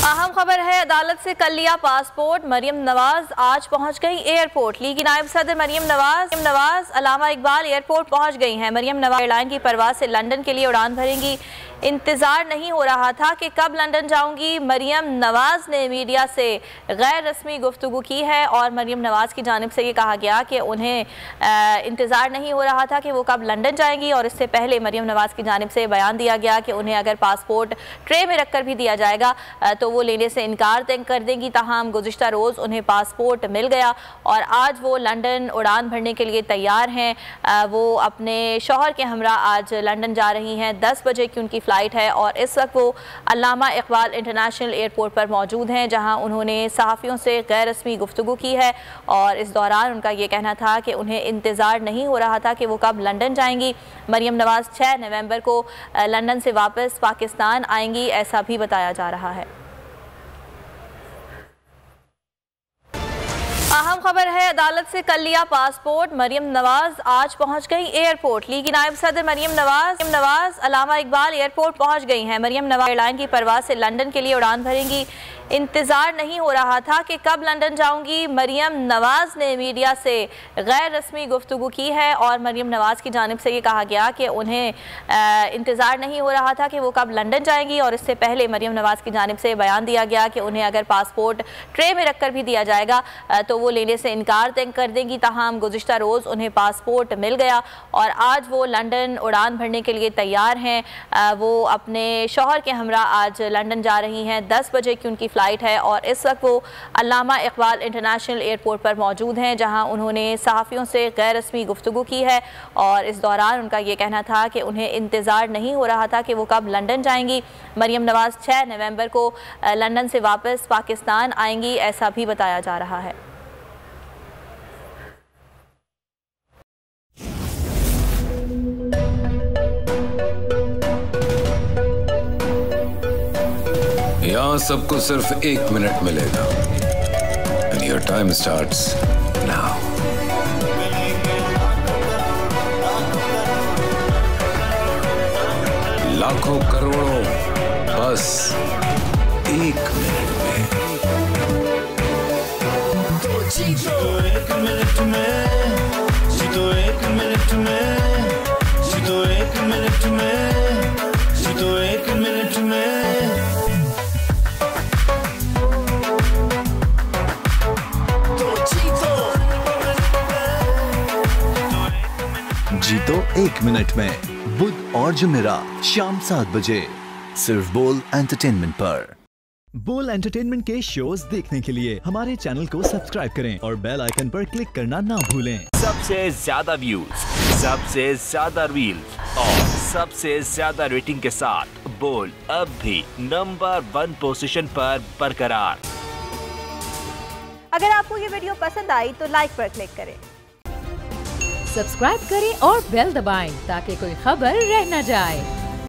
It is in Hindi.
अहम खबर है, अदालत से कल लिया पासपोर्ट। मरियम नवाज आज पहुंच गई एयरपोर्ट। लीग की नायब सदर मरियम नवाज अल्लामा इकबाल एयरपोर्ट पहुंच गई हैं। मरियम नवाज एयरलाइन की परवाज से लंदन के लिए उड़ान भरेंगी। इंतज़ार नहीं हो रहा था कि कब लंदन जाऊंगी। मरियम नवाज ने मीडिया से गैर रस्मी गुफ्तगू की है और मरियम नवाज की जानिब से ये कहा गया कि उन्हें इंतज़ार नहीं हो रहा था कि वो कब लंदन जाएंगी। और इससे पहले मरियम नवाज की जानिब से बयान दिया गया कि उन्हें अगर पासपोर्ट ट्रे में रख कर भी दिया जाएगा तो वो लेने से इनकार कर देंगी। ताहम गुज़िश्ता रोज़ उन्हें पासपोर्ट मिल गया और आज वो लंदन उड़ान भरने के लिए तैयार हैं। वो अपने शौहर के हमरा आज लंदन जा रही हैं। 10 बजे की उनकी फ़्लाइट है और इस वक्त वो अल्लामा इकबाल इंटरनेशनल एयरपोर्ट पर मौजूद हैं, जहां उन्होंने सहाफ़ियों से गैर रस्मी गुफ्तगू की है। और इस दौरान उनका ये कहना था कि उन्हें इंतज़ार नहीं हो रहा था कि वो कब लंदन जाएंगी। मरियम नवाज 6 नवंबर को लंदन से वापस पाकिस्तान आएंगी, ऐसा भी बताया जा रहा है। अहम खबर है, अदालत से कल लिया पासपोर्ट। मरियम नवाज आज पहुंच गई एयरपोर्ट। लीग की नायब सदर मरियम नवाज अल्लामा इकबाल एयरपोर्ट पहुंच गई हैं। मरियम नवाज एयरलाइन की परवाज से लंदन के लिए उड़ान भरेंगी। इंतज़ार नहीं हो रहा था कि कब लंदन जाऊंगी। मरियम नवाज ने मीडिया से गैर रस्मी गुफ्तगू की है और मरियम नवाज की जानिब से ये कहा गया कि उन्हें इंतज़ार नहीं हो रहा था कि वो कब लंदन जाएंगी। और इससे पहले मरियम नवाज की जानिब से बयान दिया गया कि उन्हें अगर पासपोर्ट ट्रे में रख कर भी दिया जाएगा तो वो लेने से इनकार कर देंगी। ताहम गुज़िश्ता रोज़ उन्हें पासपोर्ट मिल गया और आज वो लंदन उड़ान भरने के लिए तैयार हैं। वो अपने शौहर के हमरा आज लंदन जा रही हैं। 10 बजे की उनकी फ़्लाइट है और इस वक्त वो अल्लामा इकबाल इंटरनेशनल एयरपोर्ट पर मौजूद हैं, जहां उन्होंने सहाफ़ियों से गैर रस्मी गुफ्तगू की है। और इस दौरान उनका ये कहना था कि उन्हें इंतज़ार नहीं हो रहा था कि वो कब लंदन जाएंगी। मरियम नवाज 6 नवंबर को लंदन से वापस पाकिस्तान आएंगी, ऐसा भी बताया जा रहा है। यहाँ सबको सिर्फ 1 मिनट मिलेगा। And your time starts now. लाखों करोड़ों बस 1 मिनट में। जीतो 1 मिनट में, जीतो 1 मिनट में, जीतो 1 मिनट में, जीतो 1 मिनट में। जीतो 1 मिनट में, बुध और जुमेरात शाम 7 बजे सिर्फ बोल एंटरटेनमेंट पर। बोल एंटरटेनमेंट के शोज देखने के लिए हमारे चैनल को सब्सक्राइब करें और बेल आइकन पर क्लिक करना ना भूलें। सबसे ज्यादा व्यूज, सबसे ज्यादा रील्स और सबसे ज्यादा रेटिंग के साथ बोल अब भी नंबर 1 पोजीशन पर बरकरार। अगर आपको ये वीडियो पसंद आई तो लाइक पर क्लिक करें, सब्सक्राइब करें और बेल दबाएं ताकि कोई खबर रह न जाए।